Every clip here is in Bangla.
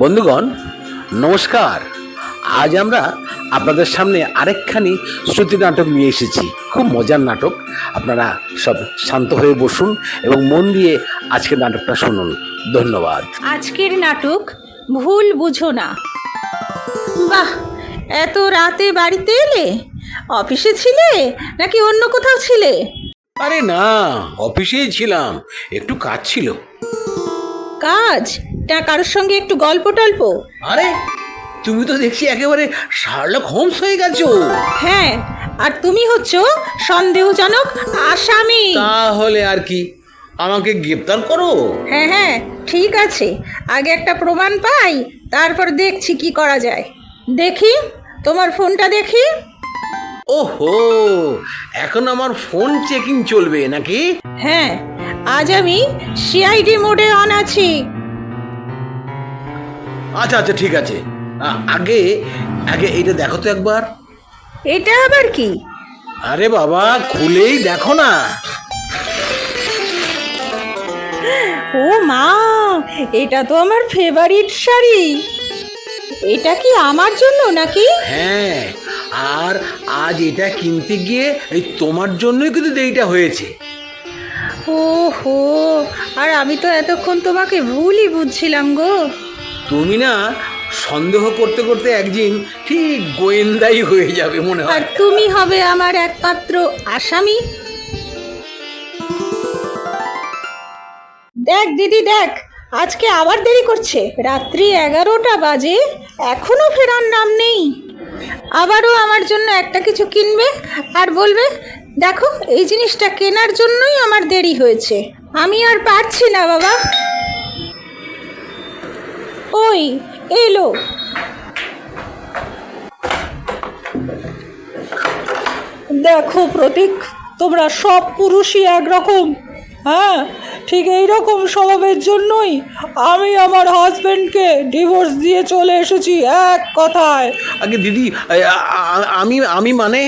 বন্ধুগণ নমস্কার। আজ আমরা আপনাদের সামনে আরেকখানি শ্রুতি নাটক নিয়ে এসেছি। খুব মজার নাটক। আপনারা সব শান্ত হয়ে বসুন এবং মন দিয়ে আজকের নাটকটা শুনুন। ধন্যবাদ। আজকের নাটক ভুল বুঝো না। বাহ, এত রাতে বাড়িতে এলে? অফিসে ছিলে নাকি অন্য কোথাও ছিলে? আরে না, অফিসেই ছিলাম, একটু কাজ ছিল। কাজ না কারোর সঙ্গে একটু গল্প টল্প? আরে তুমি তো দেখছি একেবারে শার্লক হোমস হয়ে গেছো। হ্যাঁ, আর তুমি হচ্ছ সন্দেহজনক আসামি। তাহলে আর কি, আমাকে গ্রেপ্তার করো। হ্যাঁ হ্যাঁ, ঠিক আছে, আগে একটা প্রমাণ পাই, তারপর দেখছি কি করা যায়। দেখি তোমার ফোনটা দেখি। ওহো, এখন আমার ফোন চেকিং চলবে নাকি? হ্যাঁ, আজ আমি সিআইডি মোডে অন আছি। আচ্ছা আচ্ছা, ঠিক আছে। আগে আগে এইটা দেখো তো একবার। এটা আবার কি? আরে বাবা, খুলেই দেখো না। ও মা, এটা তো আমার ফেভারিট শাড়ি। এটা কি আমার জন্য নাকি? হ্যাঁ, আর আজ এটা কিনতে গিয়ে এই তোমার জন্যই কিন্তু দেরিটা হয়েছে। ওহো, আর আমি তো এতক্ষণ তোমাকে ভুলই বুঝছিলাম গো। তুমি না সন্দেহ করতে করতে একদিন ঠিক গোয়েন্দাই হয়ে যাবে মনে আর হয়। তুমি হবে আমার একমাত্র আসামি। দেখ দিদি দেখ, আজকে আবার দেরি করছে। রাত্রি 11টা বাজে, এখনো ফেরার নাম নেই। আবারও আমার জন্য একটা কিছু কিনবে আর বলবে দেখো এই জিনিসটা কেনার জন্যই আমার দেরি হয়েছে। আমি আর পারছি না বাবা। ওই এলো। দেখো প্রতীক, তোমরা সব পুরুষই একরকম। হ্যাঁ, ঠিক এইরকম স্বভাবের জন্যই আমি আমার হাজবেন্ডকে ডিভোর্স দিয়ে চলে এসেছি এক কথায়। আগে দিদি, আমি আমি মানে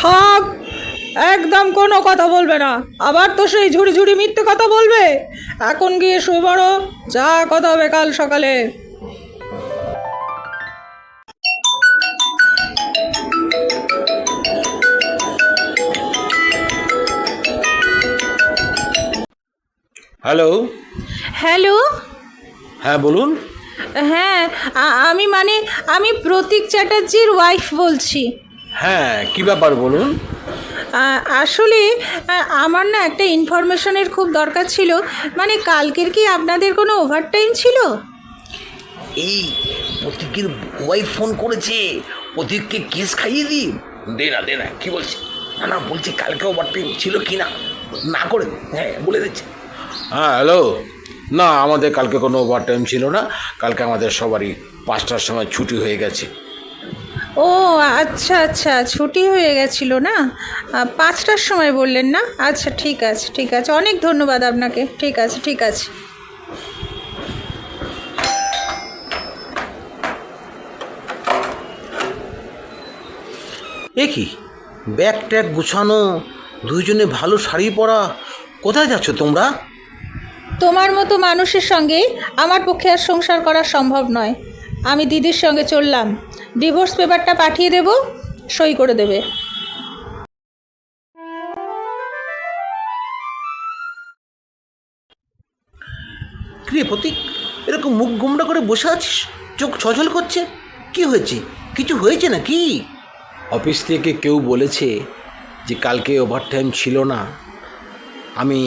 থাক, একদম কোনো কথা বলবে না। আবার তো সেই ঝুড়ি ঝুড়ি মিথ্যে কথা বলবে। এখন গিয়ে শুয়ে পড়ো, যা কথা হবে কাল সকালে। হ্যালো। হ্যালো। হ্যাঁ বলুন। হ্যাঁ, আমি প্রতীক চ্যাটার্জির ওয়াইফ বলছি। হ্যাঁ, কি ব্যাপার বলুন। আসলে আমার না একটা ইনফরমেশনের খুব দরকার ছিল। মানে কালকের কি আপনাদের কোনো ওভারটাইম ছিল? এই প্রতীকের ওয়াইফ ফোন করেছে, প্রতীককে কেস খাইয়ে দিই। দে না কি বলছে? না না, বলছে কালকে ওভারটাইম ছিল কি না, না করে হ্যাঁ বলে দিচ্ছে। হ্যাঁ হ্যালো, না আমাদের কালকে কোনো ওভারটাইম ছিল না। কালকে আমাদের সবারই 5টার সময় ছুটি হয়ে গেছে। ও আচ্ছা আচ্ছা, ছুটি হয়ে গেছিল না? 5টার সময় বললেন না? আচ্ছা ঠিক আছে ঠিক আছে, অনেক ধন্যবাদ আপনাকে। ঠিক আছে ঠিক আছে। এ কি, ব্যাগ ট্যাগ গুছানো, দুইজনে ভালো শাড়ি পরা, কোথায় যাচ্ছ তোমরা? তোমার মতো মানুষের সঙ্গে আমার পক্ষে আর সংসার করা সম্ভব নয়। আমি দিদির সঙ্গে চললাম। ডিভোর্স পেপারটা পাঠিয়ে দেব, সই করে দেবে। কিরে প্রতীক, এরকম মুখ গোমড়া করে বসে আছিস, চোখ ছলছল করছে, কি হয়েছে? কিছু হয়েছে নাকি? অফিস থেকে কেউ বলেছে যে কালকে ওভারটাইম ছিল না। আমি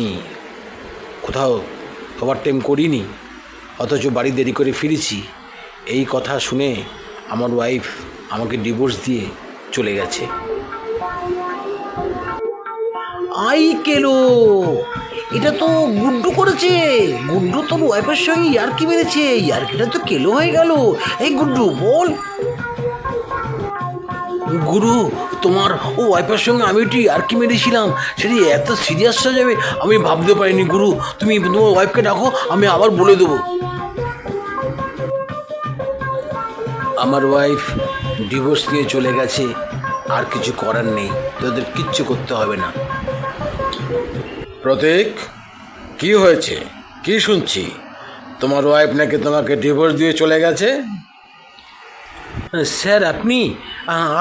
কোথাও ওভারটাইম করিনি, অথচ বাড়ি দেরি করে ফিরেছি। এই কথা শুনে আমার ওয়াইফ আমাকে ডিভোর্স দিয়ে চলে গেছে। আই কেলো, এটা তো গুড্ডু করেছে। গুড্ডু তোর ওয়াইফের সঙ্গে ইয়ার্কি মেরেছে, ইয়ার্কিটা তো কেলো হয়ে গেল। এই গুড্ডু বল। গুরু, তোমার ও ওয়াইফের সঙ্গে আমি একটু ইয়ার্কি মেরেছিলাম, সেটি এত সিরিয়াস হয়ে যাবে আমি ভাবতে পারিনি। গুরু, তুমি তোমার ওয়াইফকে ডাকো, আমি আবার বলে দেবো। আমার ওয়াইফ ডিভোর্স নিয়ে চলে গেছে, আর কিছু করার নেই, তোদের কিচ্ছু করতে হবে না। প্রতীক, কি হয়েছে? কি শুনছি? তোমার ওয়াইফ নাকি তোমাকে ডিভোর্স দিয়ে চলে গেছে। স্যার আপনি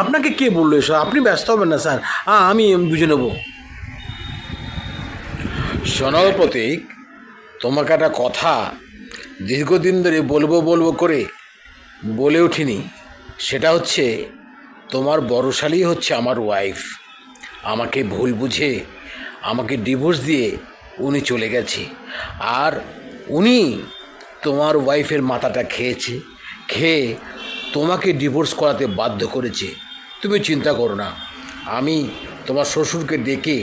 আপনাকে কে বললো এসব? আপনি ব্যস্ত হবেন না স্যার, আমি বুঝে নেব। শোনো প্রতীক, তোমাকে একটা কথা দীর্ঘদিন ধরে বলবো বলবো করে বলে উঠিনি। সেটা হচ্ছে তোমার বড়শালী হচ্ছে আমার ওয়াইফ। আমাকে ভুল বুঝে আমাকে ডিভোর্স দিয়ে উনি চলে গেছে, আর উনি তোমার ওয়াইফের মাথাটা খেয়ে তোমাকে ডিভোর্স করাতে বাধ্য করেছে। তুমি চিন্তা করো না, আমি তোমার শ্বশুরকে ডেকে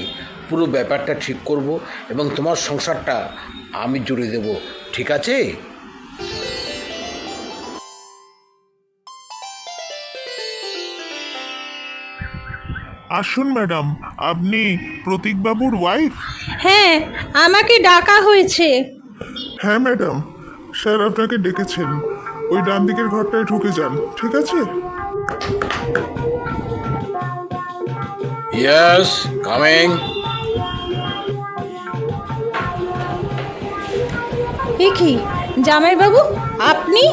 পুরো ব্যাপারটা ঠিক করব এবং তোমার সংসারটা আমি জুড়ে দেব, ঠিক আছে? আসুন ম্যাডাম, আপনি প্রতীকবাবুর ওয়াইফ? হ্যাঁ, আমাকে ডাকা হয়েছে। হ্যাঁ ম্যাডাম, স্যার আপনাকে ডেকেছেন। ওই ডান দিকের ঘরটায় ঢুকে যান, ঠিক আছে? Yes, coming. এ কি জামাইবাবু, আপনি?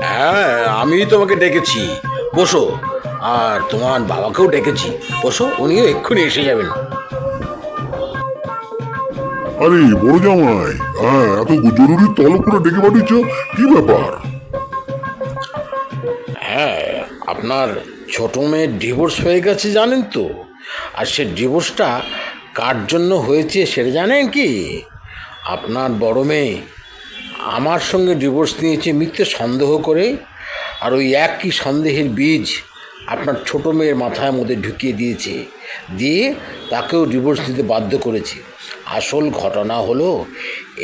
হ্যাঁ, আমি তোমাকে ডেকেছি, বসো। আর তোমার বাবাকেও ডেকেছি, বসো, উনিও এক্ষুনি এসে যাবেন। আরে বড় জামাই, হ্যাঁ এত জরুরি তলব করে ডেকে পাঠিয়েছ, কি ব্যাপার? হ্যাঁ, আপনার ছোট মেয়ের ডিভোর্স হয়ে গেছে জানেন তো? আর সে ডিভোর্সটা কার জন্য হয়েছে সেটা জানেন কি? আপনার বড় মেয়ে আমার সঙ্গে ডিভোর্স নিয়েছে মিথ্যে সন্দেহ করে, আর ওই একই সন্দেহের বীজ আপনার ছোট মেয়ের মাথার মধ্যে ঢুকিয়ে দিয়ে তাকেও ডিভোর্স দিতে বাধ্য করেছে। আসল ঘটনা হলো,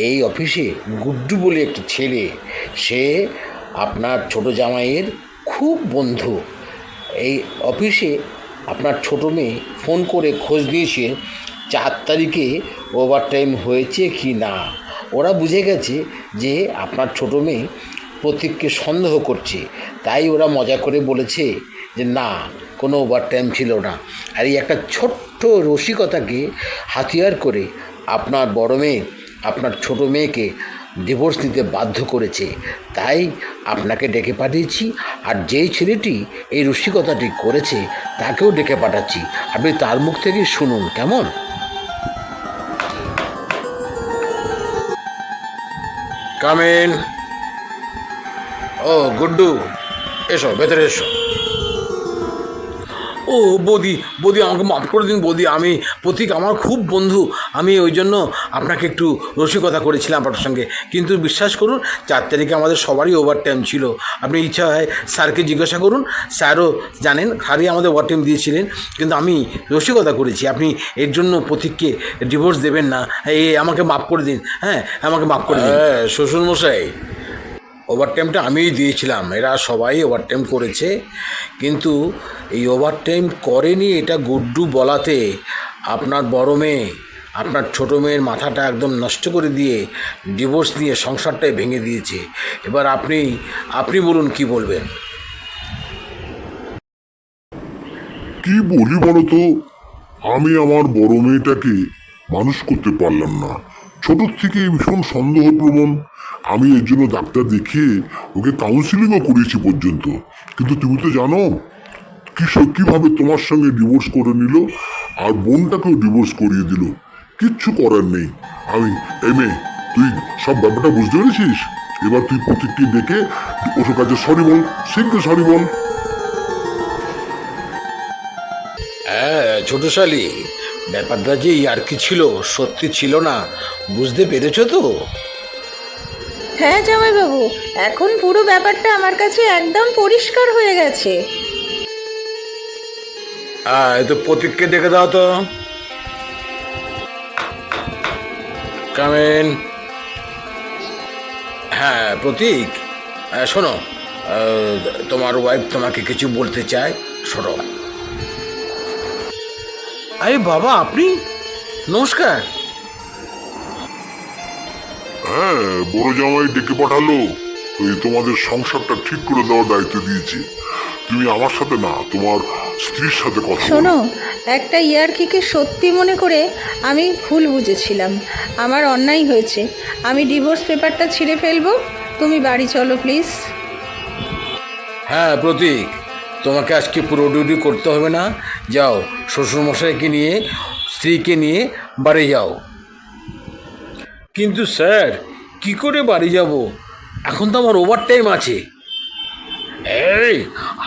এই অফিসে গুড্ডু বলে একটা ছেলে, সে আপনার ছোট জামাইয়ের খুব বন্ধু। এই অফিসে আপনার ছোট মেয়ে ফোন করে খোঁজ নিয়েছে 4 তারিখে ওভারটাইম হয়েছে কি না। ওরা বুঝে গেছে যে আপনার ছোট মেয়ে প্রতীককে সন্দেহ করছে, তাই ওরা মজা করে বলেছে যে না, কোনো ওভারটাইম ছিল না। আর এই একটা ছোট্ট রসিকতাকে হাতিয়ার করে আপনার বড় মেয়ে আপনার ছোট মেয়েকে ডিভোর্স নিতে বাধ্য করেছে। তাই আপনাকে ডেকে পাঠিয়েছি, আর যেই ছেলেটি এই রসিকতাটি করেছে তাকেও ডেকে পাঠাচ্ছি। আপনি তার মুখ থেকে শুনুন, কেমন? কামেন। ও গুড্ডু, এসো ভেতরে এসো। ও বৌদি আমাকে মাফ করে দিন বৌদি, আমি প্রতীক আমার খুব বন্ধু, আমি ওই জন্য আপনাকে একটু রসিকতা করেছিলাম আপনার সঙ্গে। কিন্তু বিশ্বাস করুন, 4 তারিখে আমাদের সবারই ওভারটাইম ছিল। আপনি ইচ্ছা হয় স্যারকে জিজ্ঞাসা করুন, স্যারও জানেন, স্যারই আমাদের ওভারটাইম দিয়েছিলেন। কিন্তু আমি রসিকতা করেছি, আপনি এর জন্য প্রতীককে ডিভোর্স দেবেন না। আমাকে মাফ করে দিন, হ্যাঁ আমাকে মাফ করে দিন। হ্যাঁ শ্বশুরমশাই, ওভারটাইমটা আমিই দিয়েছিলাম, এরা সবাই ওভারটাইম করেছে, কিন্তু এই ওভারটাইম করেনি এটা গুড্ডু বলাতে আপনার বড় মেয়ে আপনার ছোট মেয়ের মাথাটা একদম নষ্ট করে দিয়ে ডিভোর্স নিয়ে সংসারটাই ভেঙে দিয়েছে। এবার আপনি বলুন কি বলবেন? কি বলি বলো তো, আমি আমার বড় মেয়েটাকে মানুষ করতে পারলাম না। ছোট থেকে ভীষণ সন্দেহপ্রবণ। আমি এর জন্য ডাক্তার দেখিয়ে ওকে কাউন্সিলিংও করিয়েছি পর্যন্ত। কিন্তু তুমি তো জানো কিভাবে তোমার সঙ্গে ডিভোর্স করে নিল, আর বোনটাকেও ডিভোর্স করিয়ে দিল। কিচ্ছু করার নেই। মেয়ে, তুই সব ব্যাপারটা বুঝতে পেরেছিস? এবার তুই প্রতীককে ডেকে ওর কাছে সরি বল, শীঘ্র সরি বল। হ্যাঁ ছোটশালী, ব্যাপারটা যে আর কি ছিল, সত্যি ছিল না, বুঝতে পেরেছ তো? হ্যাঁ জামাইবাবু, এখন পুরো ব্যাপারটা আমার কাছে একদম পরিষ্কার হয়ে গেছে। এই তো প্রতীককে দেখে দাও তো। কামেন। হ্যাঁ প্রতীক, শোনো, তোমার ওয়াইফ তোমাকে কিছু বলতে চায়, শোনো। আরে বাবা, আপনি? নমস্কার। হ্যাঁ, বড় জামাই ডেকে পাঠালো, তোমাদের সংসারটা ঠিক করে দেওয়ার দায়িত্ব দিয়েছে। তুমি আমার সাথে না, তোমার স্ত্রীর সাথে কথা বলো। শোনো, একটা ইয়ার্কিকে সত্যি মনে করে আমি ভুল বুঝেছিলাম। আমার অন্যায় হয়েছে। আমি ডিভোর্স পেপারটা ছিঁড়ে ফেলবো। তুমি বাড়ি চলো প্লিজ। হ্যাঁ প্রতীক, তোমাকে আজকে পুরো ডিউটি করতে হবে না। যাও, শ্বশুরমশাইকে নিয়ে স্ত্রীকে নিয়ে বাড়ি যাও। কিন্তু স্যার, কি করে বাড়ি যাব? এখন তো আমার ওভার টাইম আছে। এই,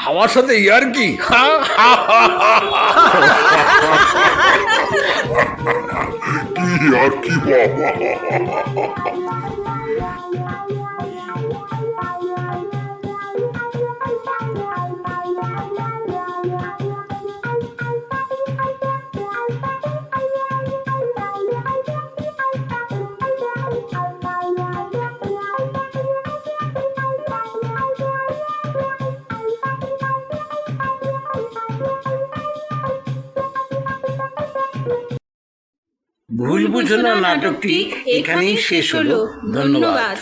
আমার সাথে ইয়ার কি? কি আর কি বাবা! ভুল বুঝো না নাটকটি এখানেই শেষ হলো। ধন্যবাদ।